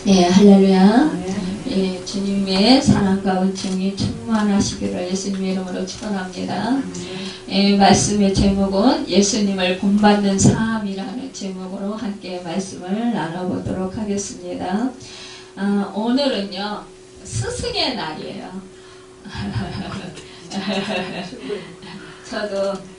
네, 할렐루야. 예, 주님의 사랑과 은총이 충만하시기를 예수님의 이름으로 축원합니다. 예, 말씀의 제목은 예수님을 본받는 삶이라는 제목으로 함께 말씀을 나눠보도록 하겠습니다. 오늘은요, 스승의 날이에요.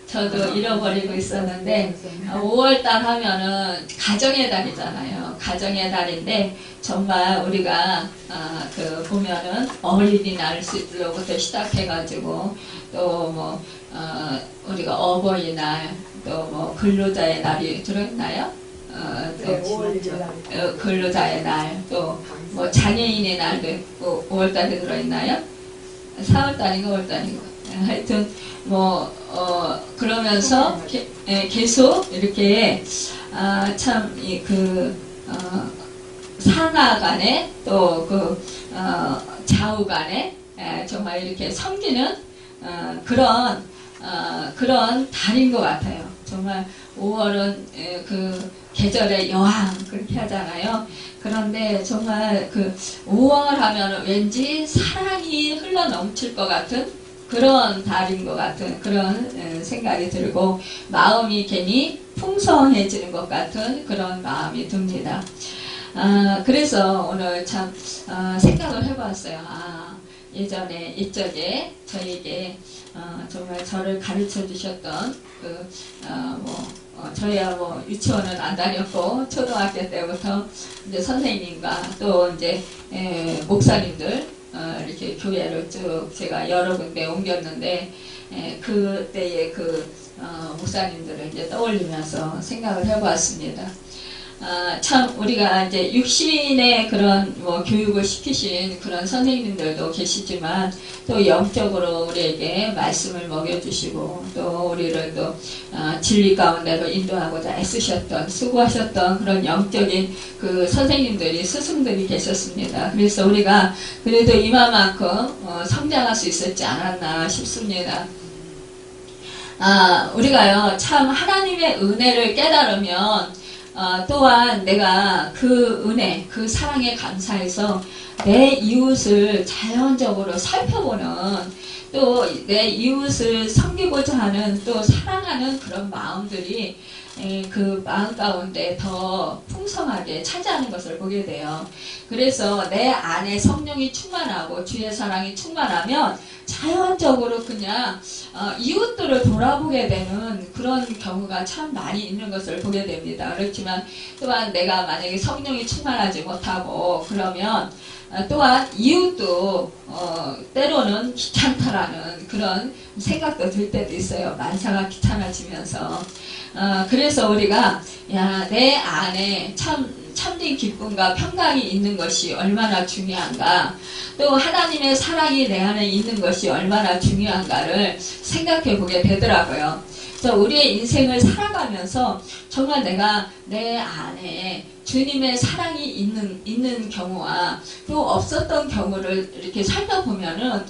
저도 잃어버리고 있었는데 5월달 하면은 가정의 달이잖아요. 가정의 달인데 정말 우리가 보면은 어린이날로부터 시작해가지고 또 뭐 우리가 어버이날 또 뭐 근로자의 날이 들어있나요? 근로자의 날 또 뭐 장애인의 날도 있고 5월달에 들어있나요? 4월달인가 5월달인가 하여튼 그러면서 계속 이렇게 상하 간에 또 좌우 간에 정말 이렇게 섬기는 그런 달인 것 같아요. 정말 5월은 그 계절의 여왕 그렇게 하잖아요. 그런데 정말 5월 하면 왠지 사랑이 흘러 넘칠 것 같은 그런 달인 것 같은 그런 생각이 들고 마음이 괜히 풍성해지는 것 같은 그런 마음이 듭니다. 그래서 오늘 참 생각을 해봤어요. 예전에 이쪽에 저에게 정말 저를 가르쳐 주셨던 저희야 유치원은 안 다녔고 초등학교 때부터 이제 선생님과 또 이제 목사님들 이렇게 교회를 쭉 제가 여러 군데 옮겼는데 그때의 목사님들을 이제 떠올리면서 생각을 해보았습니다. 참 우리가 이제 육신의 그런 교육을 시키신 그런 선생님들도 계시지만 또 영적으로 우리에게 말씀을 먹여주시고 또 우리를 또 진리 가운데로 인도하고자 애쓰셨던 수고하셨던 그런 영적인 그 선생님들이 스승들이 계셨습니다. 그래서 우리가 그래도 이만큼 성장할 수 있었지 않았나 싶습니다. 우리가요 참 하나님의 은혜를 깨달으면 또한 내가 그 은혜, 그 사랑에 감사해서 내 이웃을 자연적으로 살펴보는 또 내 이웃을 섬기고자 하는 또 사랑하는 그런 마음들이 그 마음 가운데 더 풍성하게 차지하는 것을 보게 돼요. 그래서 내 안에 성령이 충만하고 주의 사랑이 충만하면 자연적으로 그냥 이웃들을 돌아보게 되는 그런 경우가 참 많이 있는 것을 보게 됩니다. 그렇지만 또한 내가 만약에 성령이 충만하지 못하고 그러면 또한 이웃도 때로는 귀찮다라는 그런 생각도 들 때도 있어요. 만사가 귀찮아지면서 그래서 우리가 내 안에 참된 기쁨과 평강이 있는 것이 얼마나 중요한가 또 하나님의 사랑이 내 안에 있는 것이 얼마나 중요한가를 생각해 보게 되더라고요. 그래서 우리의 인생을 살아가면서 정말 내가 내 안에 주님의 사랑이 있는 경우와 또 없었던 경우를 이렇게 살펴보면은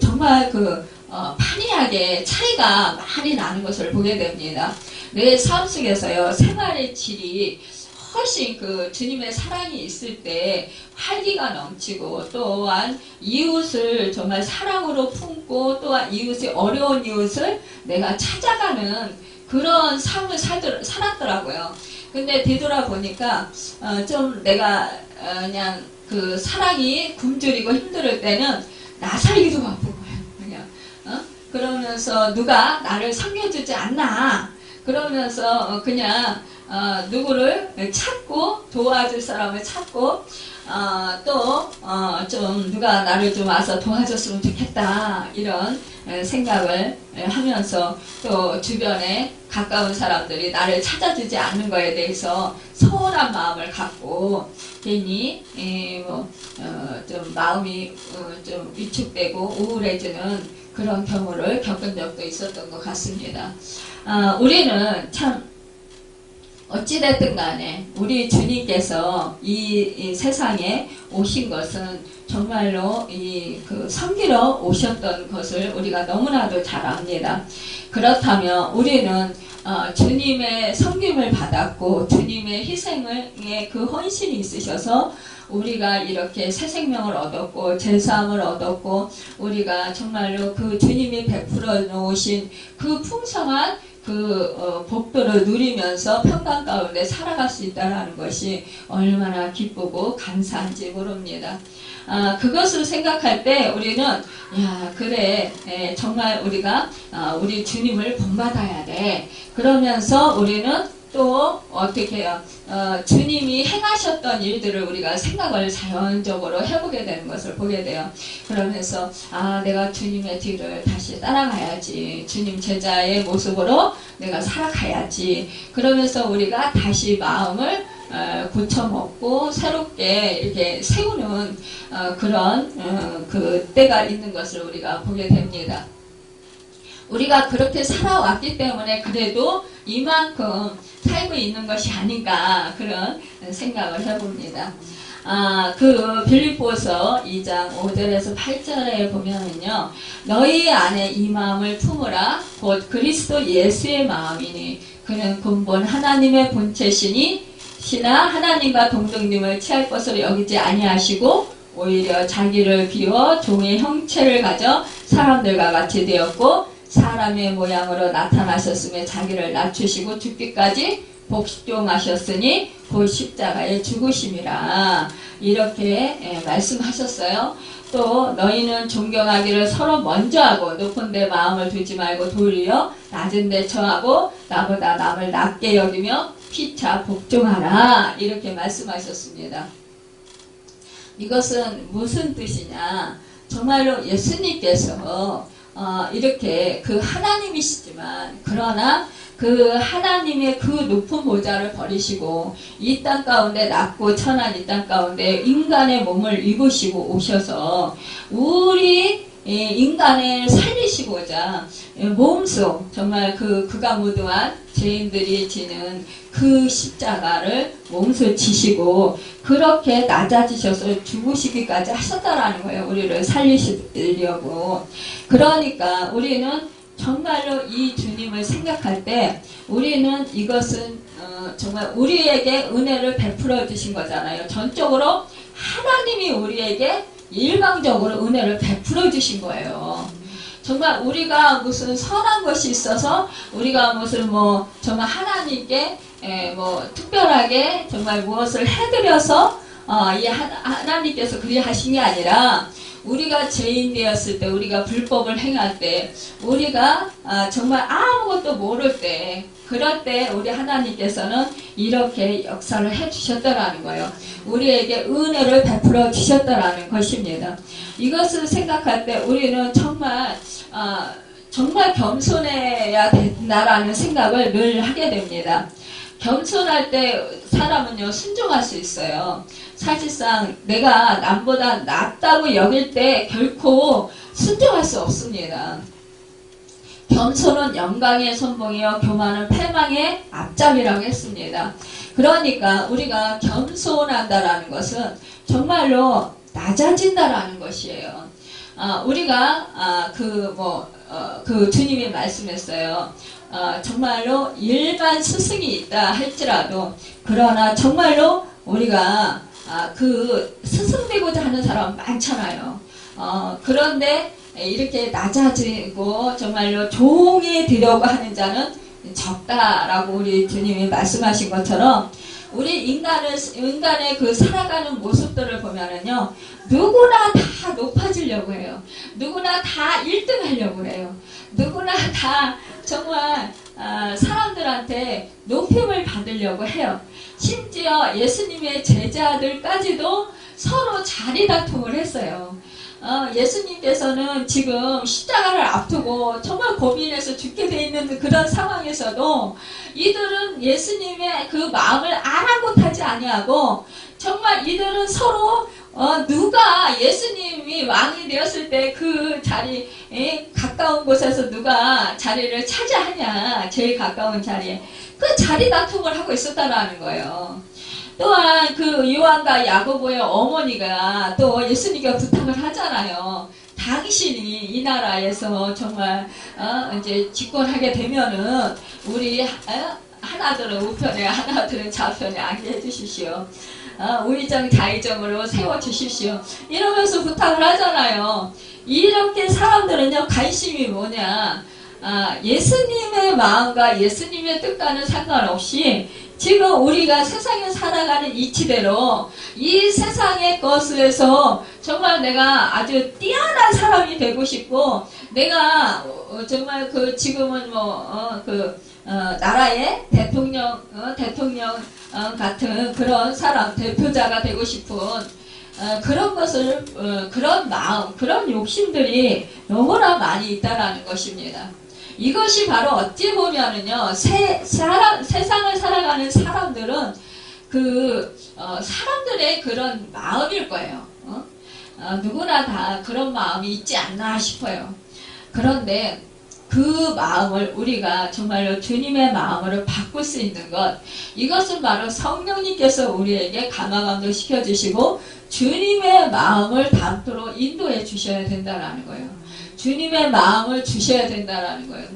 정말 판이하게 차이가 많이 나는 것을 보게 됩니다. 내 삶 속에서요 생활의 질이 훨씬 주님의 사랑이 있을 때 활기가 넘치고 또한 이웃을 정말 사랑으로 품고 또한 어려운 이웃을 내가 찾아가는 그런 삶을 살았더라고요. 근데 되돌아보니까 좀 내가 그냥 사랑이 굶주리고 힘들 때는 나 살기도 바쁜 거예요. 그냥 그러면서 누가 나를 섬겨주지 않나 그러면서 그냥 누구를 찾고 도와줄 사람을 찾고 또 좀 누가 나를 좀 와서 도와줬으면 좋겠다 이런 생각을 하면서 또 주변에 가까운 사람들이 나를 찾아주지 않는 것에 대해서 서운한 마음을 갖고 괜히 좀 마음이 좀 위축되고 우울해지는 그런 경우를 겪은 적도 있었던 것 같습니다. 우리는 참 어찌됐든 간에 우리 주님께서 이 세상에 오신 것은 정말로 그 섬기러 오셨던 것을 우리가 너무나도 잘 압니다. 그렇다면 우리는 주님의 섬김을 받았고 주님의 희생의 그 헌신이 있으셔서 우리가 이렇게 새 생명을 얻었고 제사함을 얻었고 우리가 정말로 그 주님이 베풀어 놓으신 그 풍성한 그 복도를 누리면서 평강 가운데 살아갈 수 있다는 것이 얼마나 기쁘고 감사한지 모릅니다. 그것을 생각할 때 우리는 야 그래 정말 우리가 우리 주님을 본받아야 돼. 그러면서 우리는 또 어떻게 해요? 주님이 행하셨던 일들을 우리가 생각을 자연적으로 해보게 되는 것을 보게 돼요. 그러면서 내가 주님의 뒤를 다시 따라가야지. 주님 제자의 모습으로 내가 살아가야지. 그러면서 우리가 다시 마음을 고쳐먹고 새롭게 이렇게 세우는 그런 그 때가 있는 것을 우리가 보게 됩니다. 우리가 그렇게 살아왔기 때문에 그래도 이만큼 살고 있는 것이 아닌가 그런 생각을 해봅니다. 그 빌립보서 2장 5절에서 8절에 보면은요, 너희 안에 이 마음을 품으라 곧 그리스도 예수의 마음이니 그는 근본 하나님의 본체시니 시나 하나님과 동등됨을 취할 것으로 여기지 아니하시고 오히려 자기를 비워 종의 형체를 가져 사람들과 같이 되었고 사람의 모양으로 나타나셨으며 자기를 낮추시고 죽기까지 복종하셨으니 그 십자가의 죽으심이라 이렇게 말씀하셨어요. 또 너희는 존경하기를 서로 먼저 하고 높은 데 마음을 두지 말고 도리어 낮은 데 처하고 나보다 남을 낮게 여기며 피차 복종하라 이렇게 말씀하셨습니다. 이것은 무슨 뜻이냐? 정말로 예수님께서 이렇게 그 하나님이시지만 그러나 그 하나님의 그 높은 보좌를 버리시고 이 땅 가운데 낮고 천한 이 땅 가운데 인간의 몸을 입으시고 오셔서 우리 인간을 살리시고자 몸소 정말 그가 무도한 죄인들이 지는 그 십자가를 몸소 지시고 그렇게 낮아지셔서 죽으시기까지 하셨다라는 거예요. 우리를 살리시려고. 그러니까 우리는 정말로 이 주님을 생각할 때 우리는 이것은 정말 우리에게 은혜를 베풀어 주신 거잖아요. 전적으로 하나님이 우리에게 일방적으로 은혜를 베풀어 주신 거예요. 정말 우리가 무슨 선한 것이 있어서 우리가 무슨 정말 하나님께 특별하게 정말 무엇을 해드려서 이 하나님께서 그리 하신 게 아니라 우리가 죄인 되었을 때 우리가 불법을 행할 때 우리가 정말 아무것도 모를 때 그럴 때 우리 하나님께서는 이렇게 역사를 해주셨다라는 거예요. 우리에게 은혜를 베풀어 주셨다라는 것입니다. 이것을 생각할 때 우리는 정말 겸손해야 된다라는 생각을 늘 하게 됩니다. 겸손할 때 사람은요 순종할 수 있어요. 사실상 내가 남보다 낫다고 여길 때 결코 순종할 수 없습니다. 겸손은 영광의 선봉이요 교만은 패망의 앞잡이라고 했습니다. 그러니까 우리가 겸손한다라는 것은 정말로 낮아진다라는 것이에요. 우리가 그 주님이 말씀했어요. 정말로 일반 스승이 있다 할지라도 그러나 정말로 우리가 그 스승 되고자 하는 사람 많잖아요. 그런데 이렇게 낮아지고 정말로 종이 되려고 하는 자는 적다라고 우리 주님이 말씀하신 것처럼 우리 인간의 그 살아가는 모습들을 보면은요, 누구나 다 높아지려고 해요. 누구나 다 1등 하려고 해요. 누구나 다 정말 사람들한테 높임을 받으려고 해요. 심지어 예수님의 제자들까지도 서로 자리 다툼을 했어요. 예수님께서는 지금 십자가를 앞두고 정말 고민해서 죽게 돼 있는 그런 상황에서도 이들은 예수님의 그 마음을 아랑곳하지 아니하고 정말 이들은 서로 누가 예수님이 왕이 되었을 때 그 자리에 가까운 곳에서 누가 자리를 차지하냐, 제일 가까운 자리에 그 자리 다툼을 하고 있었다라는 거예요. 또한 그 요한과 야고보의 어머니가 또 예수님께 부탁을 하잖아요. 당신이 이 나라에서 정말 이제 집권하게 되면은 우리 하나들은 우편에 하나들은 좌편에 앉게 해주십시오. 우의정 좌의정으로 세워주십시오. 이러면서 부탁을 하잖아요. 이렇게 사람들은요, 관심이 뭐냐, 예수님의 마음과 예수님의 뜻과는 상관없이 지금 우리가 세상에 살아가는 이치대로 이 세상의 것에서 정말 내가 아주 뛰어난 사람이 되고 싶고, 내가 정말 그 지금은 나라의 대통령 같은 그런 사람, 대표자가 되고 싶은 그런 것을, 그런 마음, 그런 욕심들이 너무나 많이 있다라는 것입니다. 이것이 바로 어찌 보면은요, 세상을 살아가는 사람들은 사람들의 그런 마음일 거예요. 누구나 다 그런 마음이 있지 않나 싶어요. 그런데 그 마음을 우리가 정말로 주님의 마음으로 바꿀 수 있는 것, 이것은 바로 성령님께서 우리에게 감화감도 시켜주시고 주님의 마음을 담도록 인도해 주셔야 된다는 거예요. 주님의 마음을 주셔야 된다는 거예요.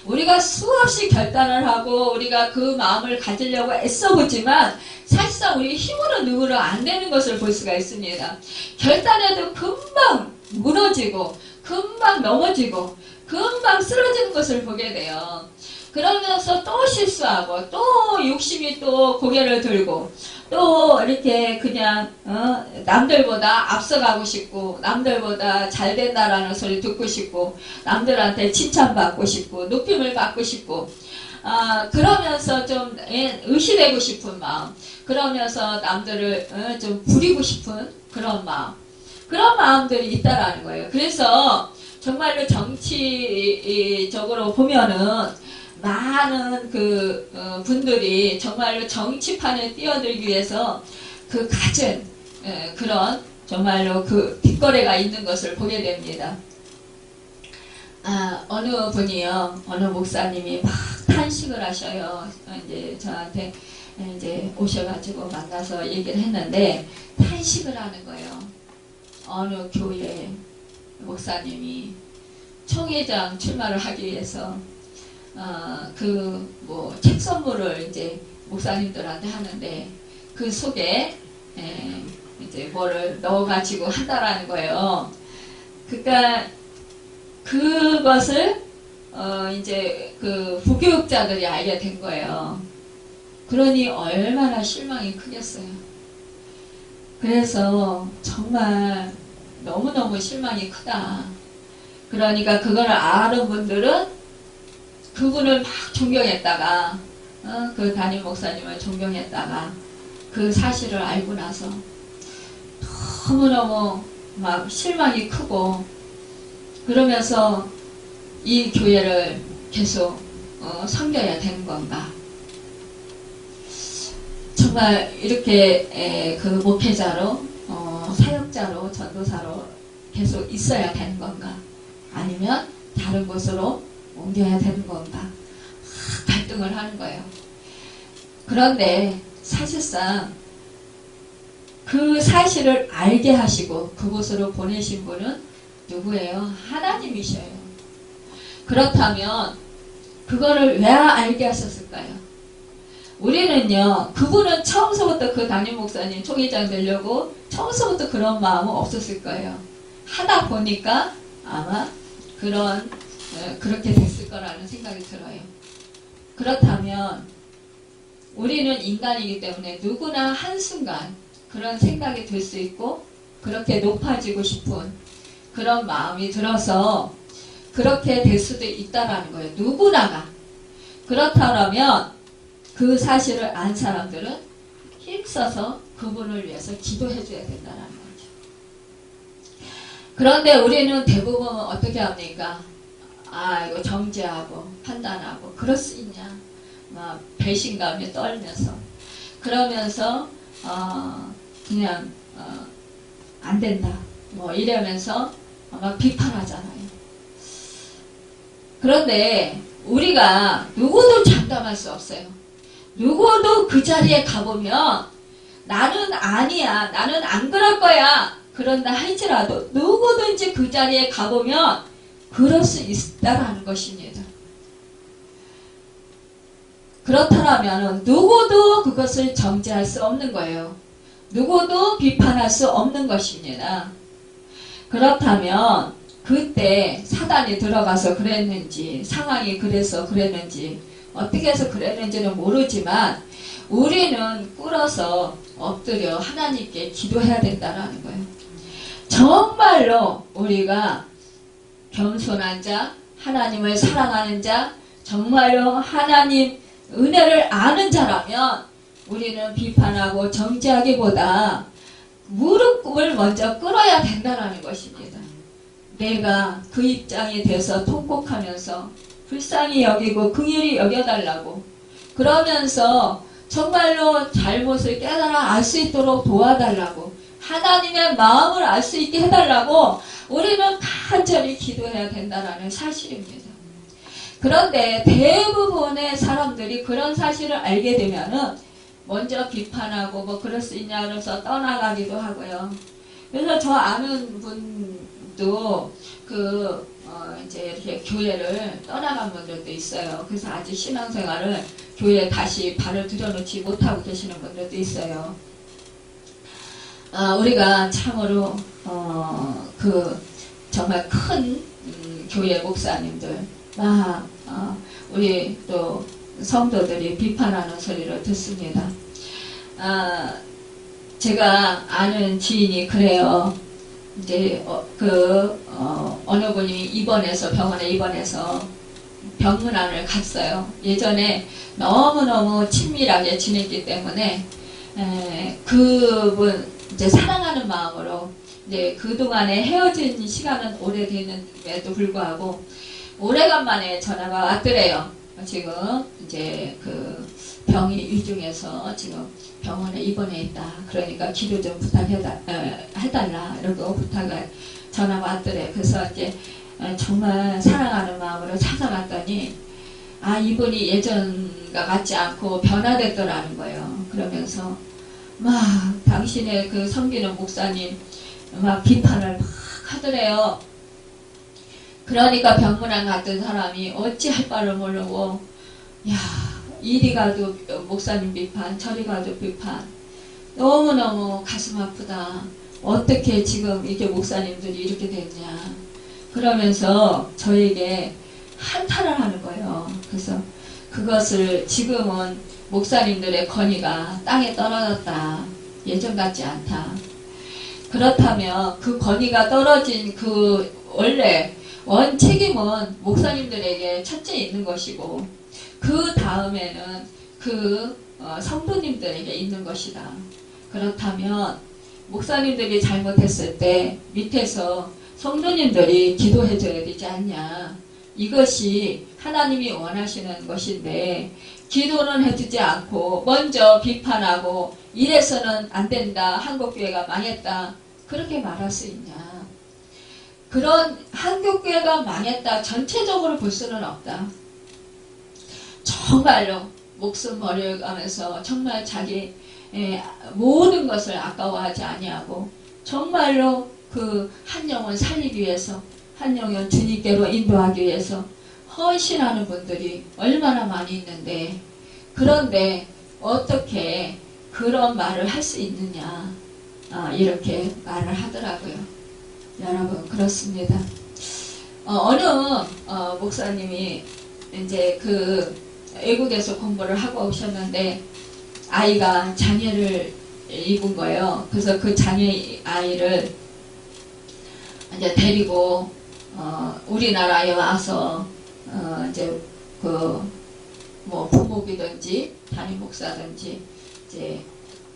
우리가 수없이 결단을 하고 우리가 그 마음을 가지려고 애써보지만 사실상 우리 힘으로 누구로 안 되는 것을 볼 수가 있습니다. 결단해도 금방 무너지고 금방 넘어지고 금방 쓰러지는 것을 보게 돼요. 그러면서 또 실수하고 또 욕심이 또 고개를 들고 또 이렇게 그냥 남들보다 앞서가고 싶고 남들보다 잘 된다라는 소리 듣고 싶고 남들한테 칭찬받고 싶고 높임을 받고 싶고 그러면서 좀 의시되고 싶은 마음, 그러면서 남들을 좀 부리고 싶은 그런 마음, 그런 마음들이 있다라는 거예요. 그래서 정말로 정치적으로 보면은 많은 분들이 정말로 정치판에 뛰어들기 위해서 갖은 그런 정말로 뒷거래가 있는 것을 보게 됩니다. 어느 분이요, 어느 목사님이 막 탄식을 하셔요. 이제 저한테 이제 오셔가지고 만나서 얘기를 했는데 탄식을 하는 거예요. 어느 교회 목사님이 총회장 출마를 하기 위해서 책 선물을 이제 목사님들한테 하는데 그 속에 이제 뭐를 넣어가지고 한다라는 거예요. 그러니까 그것을 이제 부교육자들이 알게 된 거예요. 그러니 얼마나 실망이 크겠어요. 그래서 정말 너무너무 실망이 크다. 그러니까 그걸 아는 분들은 그분을 막 존경했다가 그 담임 목사님을 존경했다가 그 사실을 알고 나서 너무너무 막 실망이 크고 그러면서 이 교회를 계속 섬겨야 되는 건가, 정말 이렇게 그 목회자로 사역자로 전도사로 계속 있어야 되는 건가, 아니면 다른 곳으로 옮겨야 되는 건가, 갈등을 하는 거예요. 그런데 사실상 그 사실을 알게 하시고 그곳으로 보내신 분은 누구예요? 하나님이셔요. 그렇다면 그거를 왜 알게 하셨을까요? 우리는요, 그분은 처음서부터 그 담임 목사님 총회장 되려고 처음서부터 그런 마음은 없었을 거예요. 하다 보니까 아마 그렇게 됐을 거라는 생각이 들어요. 그렇다면 우리는 인간이기 때문에 누구나 한순간 그런 생각이 들 수 있고 그렇게 높아지고 싶은 그런 마음이 들어서 그렇게 될 수도 있다라는 거예요. 누구나가. 그렇다면 그 사실을 안 사람들은 힘써서 그분을 위해서 기도해 줘야 된다는 거죠. 그런데 우리는 대부분 어떻게 합니까? 이거 정죄하고 판단하고 그럴 수 있냐, 막 배신감에 떨면서 그러면서 그냥 안 된다 뭐 이러면서 막 비판하잖아요. 그런데 우리가 누구도 장담할 수 없어요. 누구도 그 자리에 가보면 나는 아니야, 나는 안 그럴 거야, 그런다 할지라도 누구든지 그 자리에 가보면 그럴 수 있다라는 것입니다. 그렇다면 누구도 그것을 정죄할 수 없는 거예요. 누구도 비판할 수 없는 것입니다. 그렇다면 그때 사단이 들어가서 그랬는지, 상황이 그래서 그랬는지, 어떻게 해서 그랬는지는 모르지만 우리는 꿇어서 엎드려 하나님께 기도해야 된다는 거예요. 정말로 우리가 겸손한 자, 하나님을 사랑하는 자, 정말로 하나님 은혜를 아는 자라면 우리는 비판하고 정죄하기보다 무릎을 먼저 꿇어야 된다는 것입니다. 내가 그 입장에 대해서 통곡하면서 불쌍히 여기고 긍휼히 여겨달라고, 그러면서 정말로 잘못을 깨달아 알 수 있도록 도와달라고, 하나님의 마음을 알 수 있게 해달라고 우리는 간절히 기도해야 된다는 사실입니다. 그런데 대부분의 사람들이 그런 사실을 알게 되면은 먼저 비판하고 뭐 그럴 수 있냐 그래서 떠나가기도 하고요. 그래서 저 아는 분도 이제 이렇게 교회를 떠나간 분들도 있어요. 그래서 아직 신앙생활을 교회에 다시 발을 들여놓지 못하고 계시는 분들도 있어요. 우리가 참으로 정말 큰 교회 목사님들 우리 또 성도들이 비판하는 소리를 듣습니다. 제가 아는 지인이 그래요. 이제 어느 분이 병원에 입원해서 병문안을 갔어요. 예전에 너무너무 친밀하게 지냈기 때문에 그분 이제 사랑하는 마음으로 이제 그동안에 헤어진 시간은 오래됐는데도 불구하고 오래간만에 전화가 왔더래요. 지금 이제 그 병이 위중해서 지금 병원에 입원해 있다. 그러니까 기도 좀 해달라. 이러고 전화가 왔더래요. 그래서 이제 정말 사랑하는 마음으로 찾아갔더니 이분이 예전과 같지 않고 변화됐더라는 거예요. 그러면서 당신의 그 섬기는 목사님 비판을 막 하더래요. 그러니까 병문안 갔던 사람이 어찌할 바를 모르고 이리 가도 목사님 비판, 저리 가도 비판, 너무너무 가슴 아프다. 어떻게 지금 이게 목사님들이 이렇게 됐냐. 그러면서 저에게 한탄을 하는 거예요. 그래서 그것을 지금은 목사님들의 권위가 땅에 떨어졌다. 예전 같지 않다. 그렇다면 그 권위가 떨어진 원래 책임은 목사님들에게 첫째 있는 것이고 그 다음에는 성도님들에게 있는 것이다. 그렇다면 목사님들이 잘못했을 때 밑에서 성도님들이 기도해 줘야 되지 않냐. 이것이 하나님이 원하시는 것인데 기도는 해주지 않고 먼저 비판하고 이래서는 안 된다. 한국교회가 망했다. 그렇게 말할 수 있냐. 그런 한국교회가 망했다. 전체적으로 볼 수는 없다. 정말로 목숨 버려가면서 정말 자기 모든 것을 아까워하지 아니하고 정말로 그 한 영혼 살리기 위해서 한 영혼 주님께로 인도하기 위해서 헌신하는 분들이 얼마나 많이 있는데 그런데 어떻게 그런 말을 할 수 있느냐 이렇게 말을 하더라고요. 여러분 그렇습니다. 어느 목사님이 이제 외국에서 공부를 하고 오셨는데 아이가 장애를 입은 거예요. 그래서 그 장애 아이를 이제 데리고 우리나라에 와서 이제 뭐 부목이든지 담임 목사든지 이제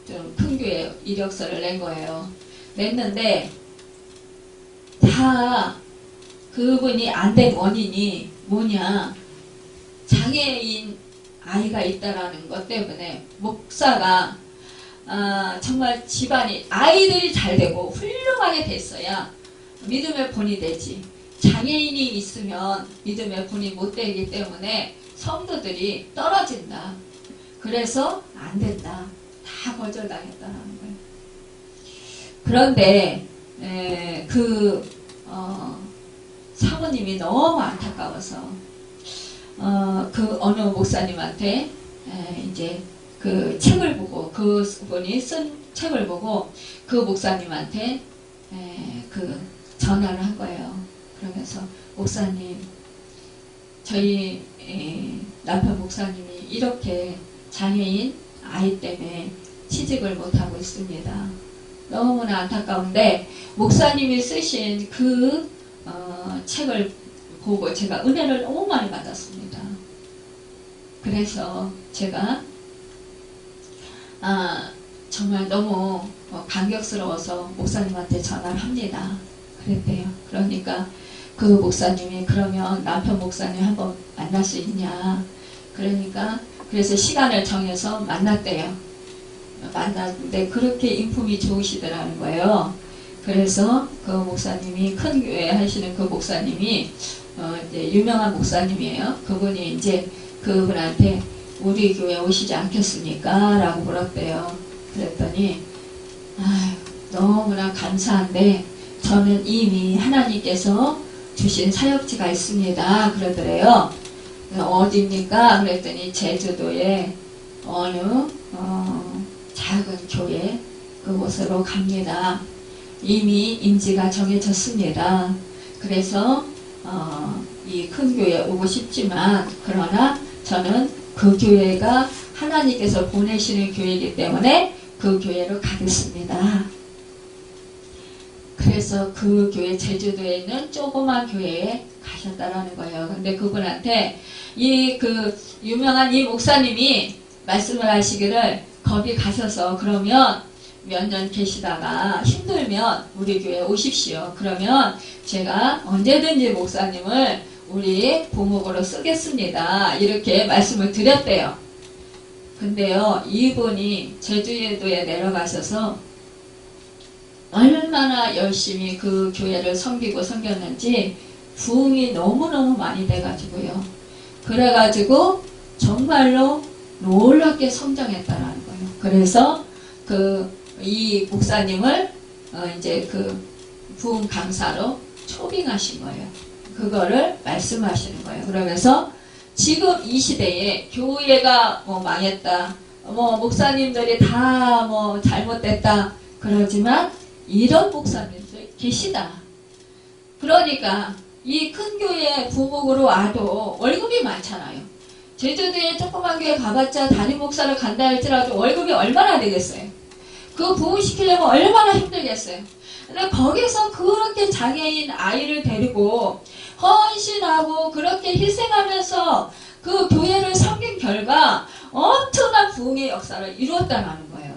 좀 큰 교회 이력서를 낸 거예요. 냈는데 다 그분이 안 된 원인이 뭐냐, 장애인 아이가 있다라는 것 때문에 목사가 정말 집안이 아이들이 잘 되고 훌륭하게 됐어야 믿음의 본이 되지, 장애인이 있으면 믿음의 본이 못 되기 때문에 성도들이 떨어진다. 그래서 안 된다. 다 거절당했다는 거예요. 그런데 사모님이 너무 안타까워서 그 어느 목사님한테 이제 그 책을 보고 그분이 쓴 책을 보고 그 목사님한테 그 전화를 한 거예요. 그러면서 목사님, 저희 남편 목사님이 이렇게 장애인 아이 때문에 취직을 못하고 있습니다. 너무나 안타까운데 목사님이 쓰신 그 책을 보고 제가 은혜를 너무 많이 받았습니다. 그래서 제가 정말 너무 감격스러워서 목사님한테 전화를 합니다. 그랬대요. 그러니까 그 목사님이 그러면 남편 목사님 한번 만날 수 있냐. 그러니까 그래서 시간을 정해서 만났대요. 만났는데 그렇게 인품이 좋으시더라는 거예요. 그래서 그 목사님이 큰 교회 하시는 그 목사님이 이제 유명한 목사님이에요. 그분이 이제 그분한테 우리 교회 오시지 않겠습니까? 라고 물었대요. 그랬더니 너무나 감사한데 저는 이미 하나님께서 주신 사역지가 있습니다. 그러더래요. 어디입니까? 그랬더니 제주도에 어느 작은 교회 그곳으로 갑니다. 이미 임지가 정해졌습니다. 그래서 이 큰 교회에 오고 싶지만 그러나 저는 그 교회가 하나님께서 보내시는 교회이기 때문에 그 교회로 가겠습니다. 그래서 그 교회 제주도에 있는 조그만 교회에 가셨다라는 거예요. 근데 그분한테 그 유명한 이 목사님이 말씀을 하시기를 거기 가셔서 그러면 몇 년 계시다가 힘들면 우리 교회 오십시오. 그러면 제가 언제든지 목사님을 우리 부목으로 쓰겠습니다. 이렇게 말씀을 드렸대요. 근데요, 이분이 제주도에 내려가셔서 얼마나 열심히 그 교회를 섬겼는지 부흥이 너무너무 많이 돼가지고요. 그래가지고 정말로 놀랍게 성장했다라는 거예요. 그래서 이 목사님을 이제 그 부흥 강사로 초빙하신 거예요. 그거를 말씀하시는 거예요. 그러면서 지금 이 시대에 교회가 망했다, 목사님들이 다 잘못됐다 그러지만 이런 목사님들 계시다. 그러니까 이 큰 교회 부목으로 와도 월급이 많잖아요. 제주도에 조그만 교회 가봤자 담임 목사를 간다 할지라도 월급이 얼마나 되겠어요? 그거 부흥시키려면 얼마나 힘들겠어요? 근데 거기서 그렇게 장애인 아이를 데리고 헌신하고 그렇게 희생하면서 그 교회를 섬긴 결과 엄청난 부흥의 역사를 이루었다는 거예요.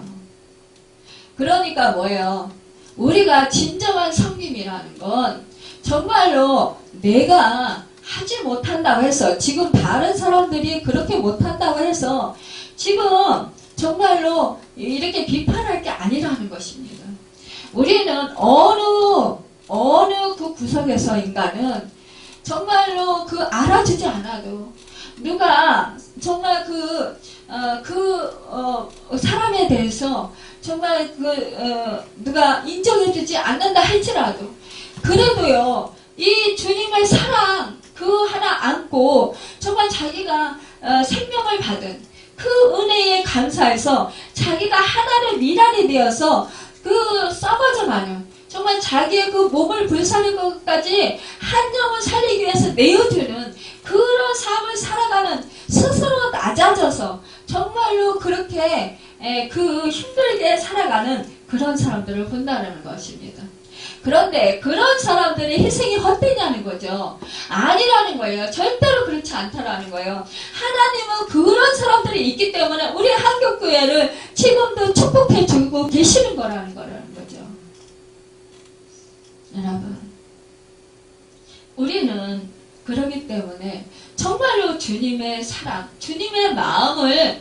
그러니까 뭐예요? 우리가 진정한 섬김이라는 건 정말로 내가 하지 못한다고 해서 지금 다른 사람들이 그렇게 못한다고 해서 지금 정말로 이렇게 비판할 게 아니라는 것입니다. 우리는 어느 그 구석에서인가는 정말로 알아주지 않아도 누가 정말 사람에 대해서 정말 누가 인정해주지 않는다 할지라도 그래도요, 이 주님의 사랑 그 하나 안고 정말 자기가 생명을 받은 그 은혜에 감사해서 자기가 하나의 미랄이 되어서 썩어져가는 정말 자기의 그 몸을 불사를 것까지 한 영을 살리기 위해서 내어주는 그런 삶을 살아가는 스스로 낮아져서 정말로 그렇게 힘들게 살아가는 그런 사람들을 본다는 것입니다. 그런데 그런 사람들의 희생이 헛되냐는 거죠. 아니라는 거예요. 절대로 그렇지 않다라는 거예요. 하나님은 그런 사람들이 있기 때문에 우리 한국교회를 지금도 축복해 주고 계시는 거라는 거죠. 여러분, 우리는 그러기 때문에 정말로 주님의 사랑, 주님의 마음을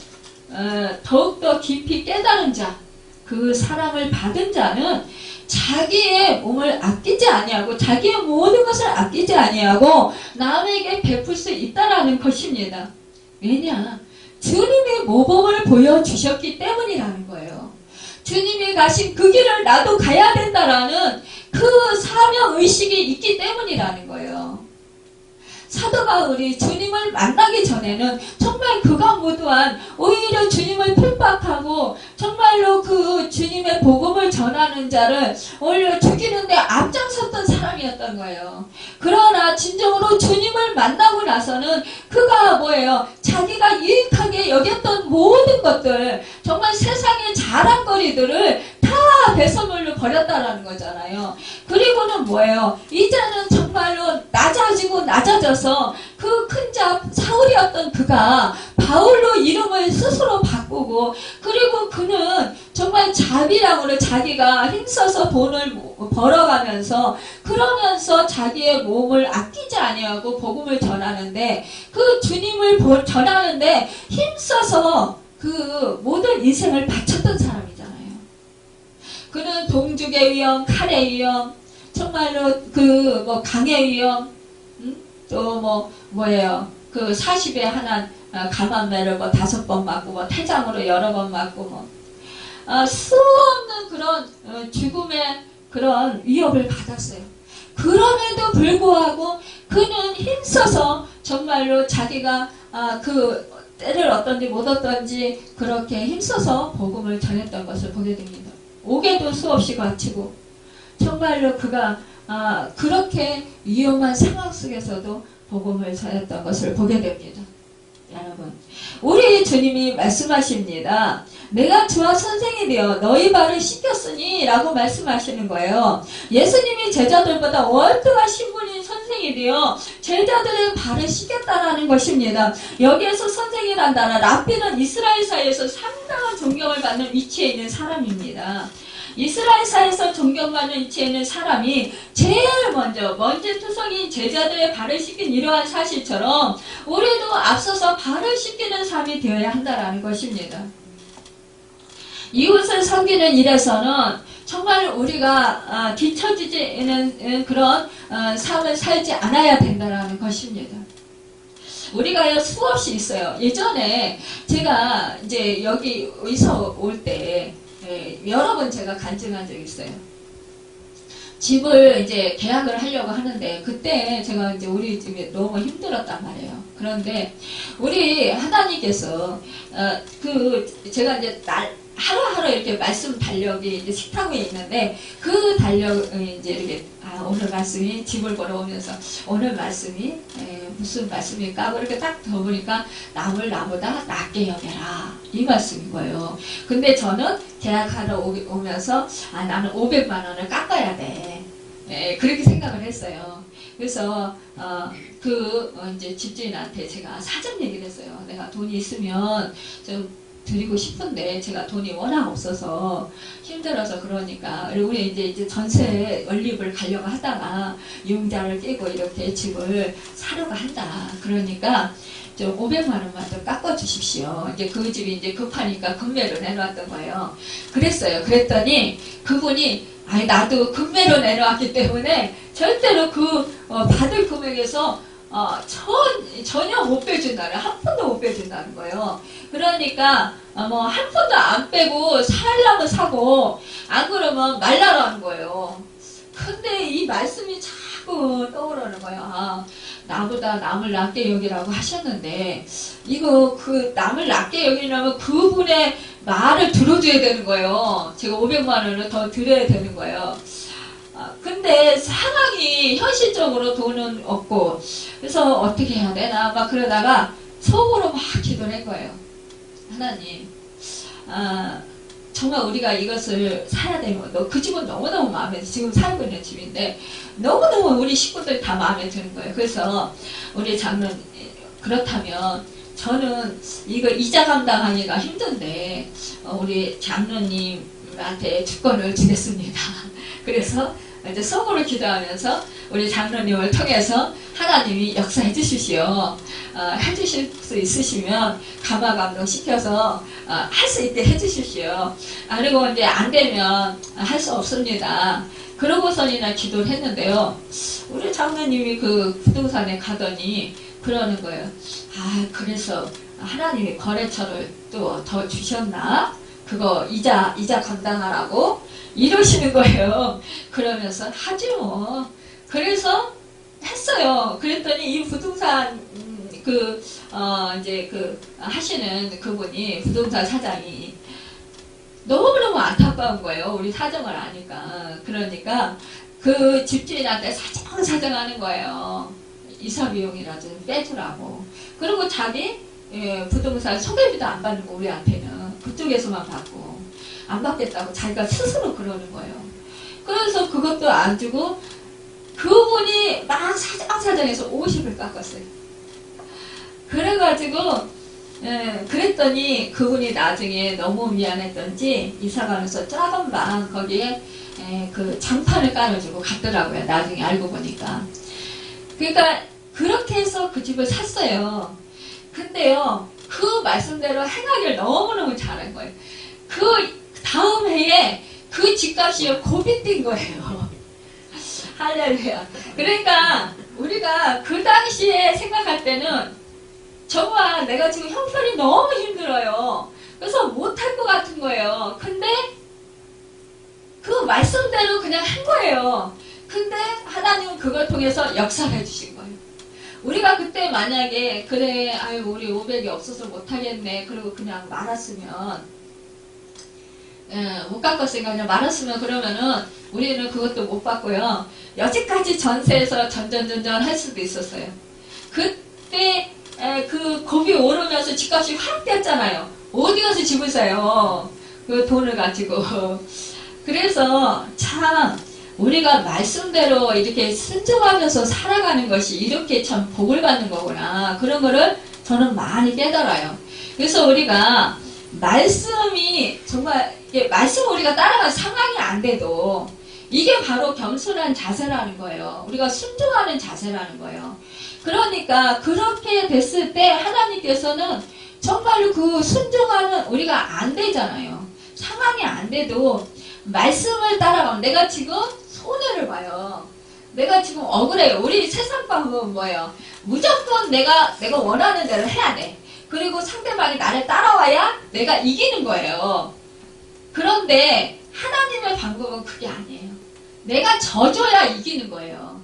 더욱더 깊이 깨달은 자, 그 사랑을 받은 자는 자기의 몸을 아끼지 아니하고 자기의 모든 것을 아끼지 아니하고 남에게 베풀 수 있다라는 것입니다. 왜냐? 주님이 모범을 보여주셨기 때문이라는 거예요. 주님이 가신 그 길을 나도 가야 된다라는 그 사명의식이 있기 때문이라는 거예요. 사도 바울이 주님을 만나기 전에는 정말 그가 무도한 오히려 주님을 핍박하고 정말로 그 주님의 복음을 전하는 자를 오히려 죽이는데 앞장섰던 사람이었던 거예요. 그러나 진정으로 주님을 만나고 나서는 그가 뭐예요? 자기가 유익하게 여겼던 모든 것들, 정말 세상의 자랑거리들을 다 배설물로 버렸다라는 거잖아요. 그리고는 뭐예요? 이제는 정말로 낮아져서 그 큰 자 사울이었던 그가 바울로 이름을 스스로 바꾸고, 그리고 그는 정말 자비랑으로 자기가 힘써서 돈을 벌어가면서 그러면서 자기의 몸을 아끼지 아니하고 복음을 전하는데, 그 주님을 전하는데 힘써서 그 모든 인생을 바쳤던 사람이잖아요. 그는 동죽의 위험, 칼의 위험, 정말로 그 뭐 강의 위험, 또 뭐예요? 그 40에 하나 감암매를 뭐 5번 맞고 뭐 태장으로 여러 번 맞고 수없는 그런 죽음의 그런 위협을 받았어요. 그럼에도 불구하고 그는 힘써서 정말로 자기가 그 때를 얻던지 못 얻던지 그렇게 힘써서 복음을 전했던 것을 보게 됩니다. 옥에도 수없이 갇히고 정말로 그가 그렇게 위험한 상황 속에서도 복음을 전했던 것을 보게 됩니다. 여러분, 우리 주님이 말씀하십니다. 내가 주와 선생이 되어 너희 발을 씻겼으니 라고 말씀하시는 거예요. 예수님이 제자들보다 월등한 신분인 선생이 되어 제자들의 발을 씻겼다라는 것입니다. 여기에서 선생이란 단어, 랍비는 이스라엘 사이에서 상당한 존경을 받는 위치에 있는 사람입니다. 이스라엘 사이에서 존경받는 위치에 있는 사람이 제일 먼저 투성인 제자들의 발을 씻긴 이러한 사실처럼 우리도 앞서서 발을 씻기는 삶이 되어야 한다는 것입니다. 이웃을 섬기는 일에서는 정말 우리가 뒤처지는 그런 삶을 살지 않아야 된다는 것입니다. 우리가 수없이 있어요. 예전에 제가 이제 여기서 올 때 여러 번 제가 간증한 적이 있어요. 집을 이제 계약을 하려고 하는데 그때 제가 이제 우리 집에 너무 힘들었단 말이에요. 그런데 우리 하나님께서 제가 이제 하루하루 이렇게 말씀 달력이 이제 식탁 위에 있는데 그 달력이 이제 이렇게 오늘 말씀이 집을 걸어오면서 오늘 말씀이 무슨 말씀일까? 이렇게 딱 더보니까 남을 나보다 낫게 여겨라 이 말씀인 거예요. 근데 저는 계약하러 오면서 나는 500만 원을 깎아야 돼. 그렇게 생각을 했어요. 그래서 이제 집주인한테 제가 사정 얘기를 했어요. 내가 돈이 있으면 좀 드리고 싶은데 제가 돈이 워낙 없어서 힘들어서 그러니까 우리 이제 전세 연립을 가려고 하다가 융자를 깨고 이렇게 집을 사려고 한다. 그러니까 좀 500만 원만 좀 깎아 주십시오. 이제 그 집이 이제 급하니까 금매로 내놓았던 거예요. 그랬더니 그분이 나도 금매로 내놓았기 때문에 절대로 받을 금액에서 전혀 못 빼준다는, 한 푼도 못 빼준다는 거예요. 그러니까 한 푼도 안 빼고 살라면 사고 안 그러면 말라라는 거예요. 근데 이 말씀이 자꾸 떠오르는 거예요. 나보다 남을 낫게 여기라고 하셨는데 이거 남을 낫게 여기려면 그분의 말을 들어줘야 되는 거예요. 제가 500만 원을 더 드려야 되는 거예요. 근데 상황이 현실적으로 돈은 없고 그래서 어떻게 해야 되나 막 그러다가 속으로 막 기도를 한 거예요. 하나님, 정말 우리가 이것을 사야 되면 그 집은 너무너무 마음에 들어. 지금 살고 있는 집인데 너무너무 우리 식구들 다 마음에 드는 거예요. 그래서 우리 장로님, 그렇다면 저는 이거 이자 감당하기가 힘든데 우리 장로님한테 주권을 주겠습니다. 그래서 이제 속으로 기도하면서 우리 장로님을 통해서 하나님이 역사해 주십시오. 해주실 수 있으시면 감화감동 시켜서 할 수 있게 해주십시오. 그리고 이제 안 되면 할 수 없습니다. 그러고선이나 기도를 했는데요. 우리 장로님이 그 부동산에 가더니 그러는 거예요. 그래서 하나님이 거래처를 또 더 주셨나? 그거 이자 감당하라고 이러시는 거예요. 그러면서 하지 뭐. 그래서 했어요. 그랬더니 이 부동산 이제 하시는 그분이 부동산 사장이 너무너무 안타까운 거예요. 우리 사정을 아니까. 그러니까 그 집주인한테 사정하는 거예요. 이사 비용이라도 좀 빼주라고. 그리고 자기 부동산 소개비도 안 받는 거 우리한테는 그쪽에서만 받고 안 받겠다고 자기가 스스로 그러는 거예요. 그래서 그것도 안 주고 그분이 막 사정해서 50을 깎았어요. 그래가지고 그랬더니 그분이 나중에 너무 미안했던지 이사가면서 작은 방 거기에 그 장판을 깔아주고 갔더라고요. 나중에 알고 보니까. 그러니까 그렇게 해서 그 집을 샀어요. 근데요, 그 말씀대로 행하기를 너무너무 잘한 거예요. 그 다음 해에 그 집값이 고비 뛴 거예요. 할렐루야. 그러니까 우리가 그 당시에 생각할 때는 정말 내가 지금 형편이 너무 힘들어요. 그래서 못할 것 같은 거예요. 근데 그 말씀대로 그냥 한 거예요. 근데 하나님은 그걸 통해서 역사를 해주신 거예요. 우리가 그때 만약에 그래 아유 우리 500이 없어서 못하겠네 그리고 그냥 말았으면 못 깎았으니까 그냥 말았으면 그러면은 우리는 그것도 못 받고요. 여지까지 전세에서 전전전전 할 수도 있었어요. 그때 그 곱이 오르면서 집값이 확 뛰었잖아요. 어디 가서 집을 사요? 그 돈을 가지고. 그래서 참 우리가 말씀대로 이렇게 순종하면서 살아가는 것이 이렇게 참 복을 받는 거구나. 그런 거를 저는 많이 깨달아요. 그래서 우리가 말씀이 정말 말씀 우리가 따라가는 상황이 안 돼도 이게 바로 겸손한 자세라는 거예요. 우리가 순종하는 자세라는 거예요. 그러니까 그렇게 됐을 때 하나님께서는 정말로 그 순종하는 우리가 안 되잖아요. 상황이 안 돼도 말씀을 따라가면 내가 지금 손해를 봐요. 내가 지금 억울해요. 우리 세상 방법은 뭐예요? 무조건 내가 원하는 대로 해야 돼. 그리고 상대방이 나를 따라와야 내가 이기는 거예요. 그런데 하나님의 방법은 그게 아니에요. 내가 져줘야 이기는 거예요.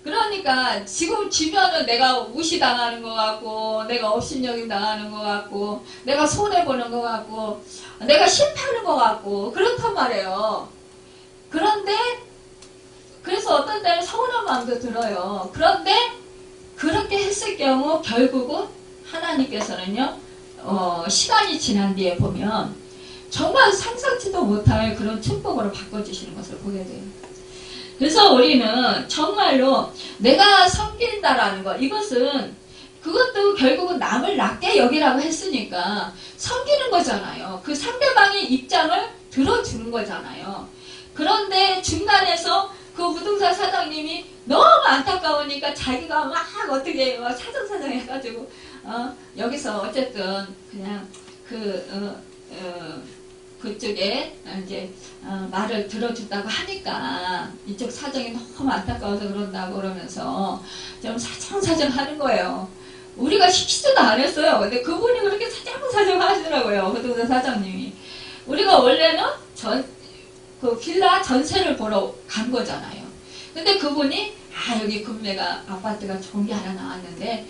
그러니까 지금 지면은 내가 무시당하는 것 같고 내가 업신여김 당하는 것 같고 내가 손해보는 것 같고 내가 실패하는 것 같고 그렇단 말이에요. 그런데 그래서 어떤 때는 서운한 마음도 들어요. 그런데 그렇게 했을 경우 결국은 하나님께서는요 시간이 지난 뒤에 보면 정말 상상치도 못할 그런 축복으로 바꿔주시는 것을 보게 돼요. 그래서 우리는 정말로 내가 섬긴다라는 것, 이것은 그것도 결국은 남을 낮게 여기라고 했으니까 섬기는 거잖아요. 그 상대방의 입장을 들어주는 거잖아요. 그런데 중간에서 그 부동산 사장님이 너무 안타까우니까 자기가 막 어떻게 사정사정 해가지고 여기서 어쨌든 그냥 그쪽에 이제 말을 들어준다고 하니까 이쪽 사정이 너무 안타까워서 그런다고 그러면서 좀 사정사정 하는 거예요. 우리가 시키지도 않았어요. 근데 그분이 그렇게 사정사정 하시더라고요. 부동산 사장님이. 우리가 원래는 그 빌라 전세를 보러 간 거잖아요. 근데 그분이 여기 금매가 아파트가 좋은 게 하나 나왔는데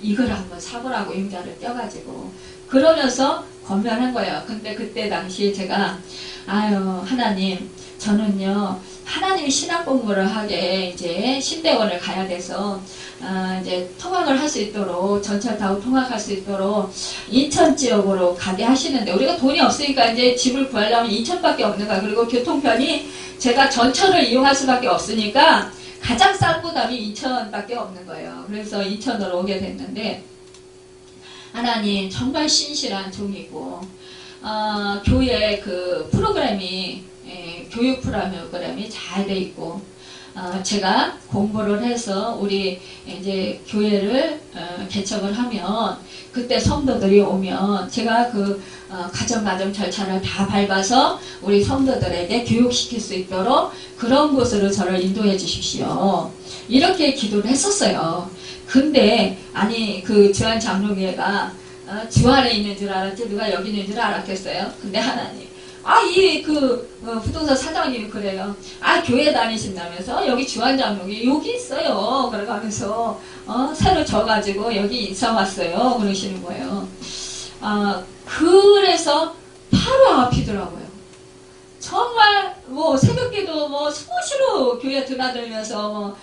이걸 한번 사보라고 임자를 떼가지고 그러면서 권면한 거예요. 근데 그때 당시에 제가 하나님 저는요 하나님이 신학 공부를 하게 이제 신대원을 가야 돼서 이제 통학을 할 수 있도록 전철 타고 통학할 수 있도록 인천 지역으로 가게 하시는데 우리가 돈이 없으니까 이제 집을 구하려면 인천밖에 없는 거야. 그리고 교통편이 제가 전철을 이용할 수밖에 없으니까 가장 싼 부담이 인천밖에 없는 거예요. 그래서 인천으로 오게 됐는데 하나님 정말 신실한 종이고 교회 그 프로그램이 교육 프로그램이 잘 돼 있고 제가 공부를 해서 우리 이제 교회를 개척을 하면 그때 성도들이 오면 제가 그 가정 절차를 다 밟아서 우리 성도들에게 교육시킬 수 있도록 그런 곳으로 저를 인도해 주십시오. 이렇게 기도를 했었어요. 근데 아니 그 주한 장로교회가 주 안에 있는 줄 알았지 누가 여기 있는 줄 알았겠어요? 근데 하나님 이 부동산 사장님이 그래요. 교회 다니신다면서 여기 주한 장로교회 여기 있어요. 그래가면서 새로 져가지고 여기 인사 왔어요. 그러시는 거예요. 그래서 바로 앞이더라고요. 정말 새벽기도 수시로 교회 드나들면서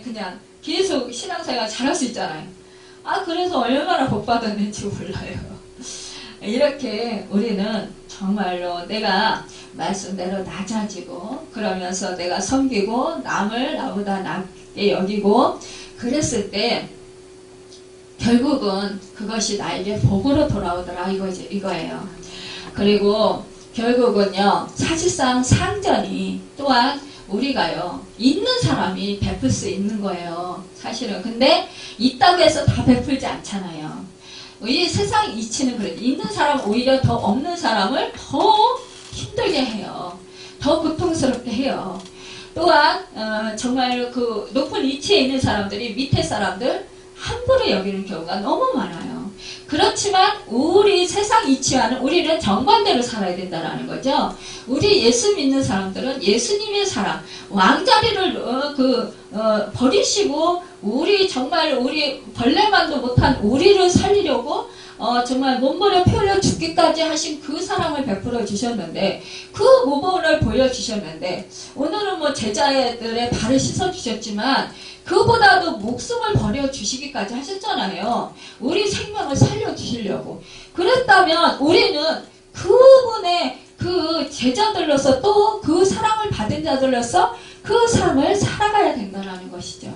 그냥 계속 신앙생활 잘할 수 있잖아요. 그래서 얼마나 복 받았는지 몰라요. 이렇게 우리는 정말로 내가 말씀대로 낮아지고 그러면서 내가 섬기고 남을 나보다 낮게 여기고 그랬을 때 결국은 그것이 나에게 복으로 돌아오더라 이거예요. 그리고 결국은요 사실상 상전이 또한 우리가요 있는 사람이 베풀 수 있는 거예요 사실은. 근데 있다고 해서 다 베풀지 않잖아요. 이 세상 이치는 그래요. 있는 사람 오히려 더 없는 사람을 더 힘들게 해요. 더 고통스럽게 해요. 또한 정말 그 높은 이치에 있는 사람들이 밑에 사람들 함부로 여기는 경우가 너무 많아요. 그렇지만 우리 세상 이치와는 우리는 정반대로 살아야 된다는 거죠. 우리 예수 믿는 사람들은 예수님의 사랑, 왕자리를 버리시고 정말 우리 벌레만도 못한 우리를 살리려고 정말 몸버려 피 흘려 죽기까지 하신 그 사랑을 베풀어 주셨는데 그 모범을 보여주셨는데 오늘은 제자들의 발을 씻어 주셨지만 그보다도 목숨을 버려주시기까지 하셨잖아요. 우리 생명을 살려주시려고. 그랬다면 우리는 그분의 그 제자들로서 또 그 사랑을 받은 자들로서 그 삶을 살아가야 된다는 것이죠.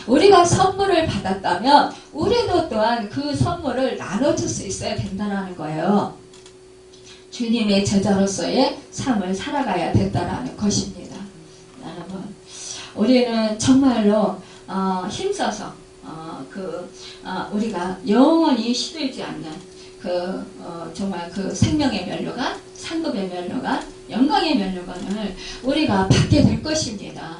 우리가 선물을 받았다면 우리도 또한 그 선물을 나눠줄 수 있어야 된다는 거예요. 주님의 제자로서의 삶을 살아가야 된다는 것입니다. 여러분, 우리는 정말로 힘써서 우리가 영원히 시들지 않는 정말 그 생명의 면류관, 상급의 면류관, 영광의 면류관을 우리가 받게 될 것입니다.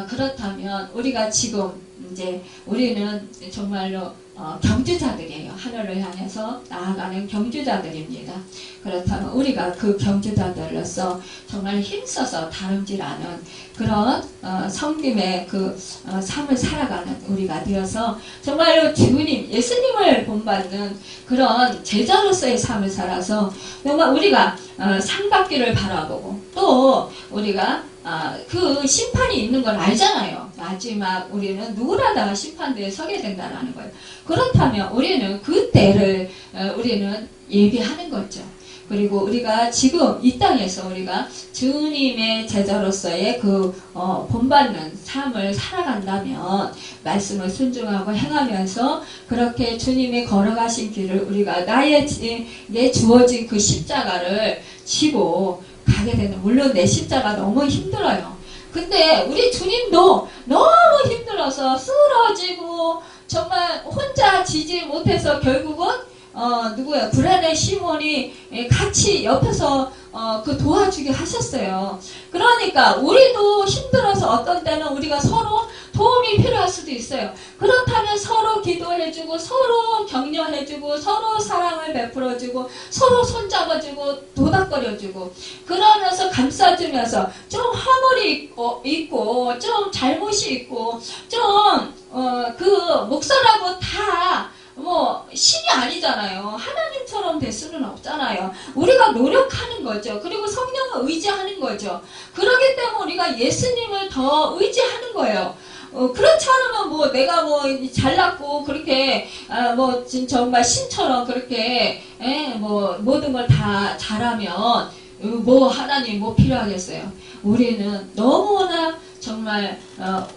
그렇다면 우리가 지금 이제 우리는 정말로 경주자들이에요. 하늘을 향해서 나아가는 경주자들입니다. 그렇다면 우리가 그 경주자들로서 정말 힘써서 다름질하는 그런 성김의 그 삶을 살아가는 우리가 되어서 정말로 주님, 예수님을 본받는 그런 제자로서의 삶을 살아서 정말 우리가 상 받기를 바라보고 또 우리가 그 심판이 있는 걸 알잖아요. 마지막 우리는 누구라다가 심판대에 서게 된다는 거예요. 그렇다면 우리는 그때를 우리는 예비하는 거죠. 그리고 우리가 지금 이 땅에서 우리가 주님의 제자로서의 본받는 삶을 살아간다면 말씀을 순종하고 행하면서 그렇게 주님이 걸어가신 길을 우리가 내 주어진 그 십자가를 지고 가게 되는, 물론 내 십자가 너무 힘들어요. 근데 우리 주님도 너무 힘들어서 쓰러지고 정말 혼자 지지 못해서 결국은 불안의 시몬이 같이 옆에서 도와주게 하셨어요. 그러니까 우리도 힘들어서 어떤 때는 우리가 서로 도움이 필요할 수도 있어요. 그렇다면 서로 기도해주고 서로 격려해주고 서로 사랑을 베풀어주고 서로 손잡아주고 도닥거려주고 그러면서 감싸주면서 좀 허물이 있고 좀 잘못이 있고 좀 목사라고 다 신이 아니잖아요. 하나님처럼 될 수는 없잖아요. 우리가 노력하는 거죠. 그리고 성령을 의지하는 거죠. 그렇기 때문에 우리가 예수님을 더 의지하는 거예요. 그렇지 않으면 내가 잘났고 그렇게 정말 신처럼 그렇게 모든 걸 다 잘하면 하나님 필요하겠어요. 우리는 너무나 정말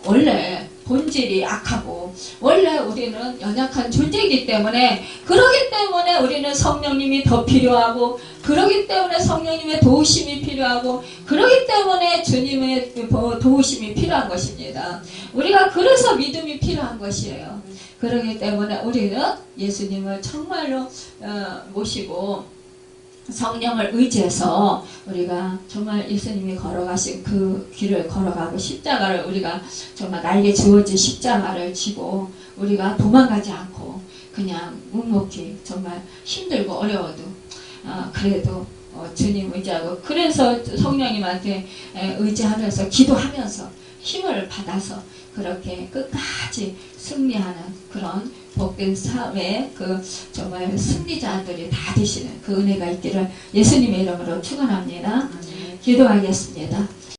원래 본질이 악하고 원래 우리는 연약한 존재이기 때문에 그러기 때문에 우리는 성령님이 더 필요하고 그러기 때문에 성령님의 도우심이 필요하고 그러기 때문에 주님의 도우심이 필요한 것입니다. 우리가 그래서 믿음이 필요한 것이에요. 그러기 때문에 우리는 예수님을 정말로 모시고 성령을 의지해서 우리가 정말 예수님이 걸어가신 그 길을 걸어가고 십자가를 우리가 정말 날개 지워진 십자가를 지고 우리가 도망가지 않고 그냥 묵묵히 정말 힘들고 어려워도 그래도 주님 의지하고 그래서 성령님한테 의지하면서 기도하면서 힘을 받아서 그렇게 끝까지 승리하는 그런 복된 삶의 그 정말 승리자들이 다 되시는 그 은혜가 있기를 예수님의 이름으로 축원합니다. 기도하겠습니다.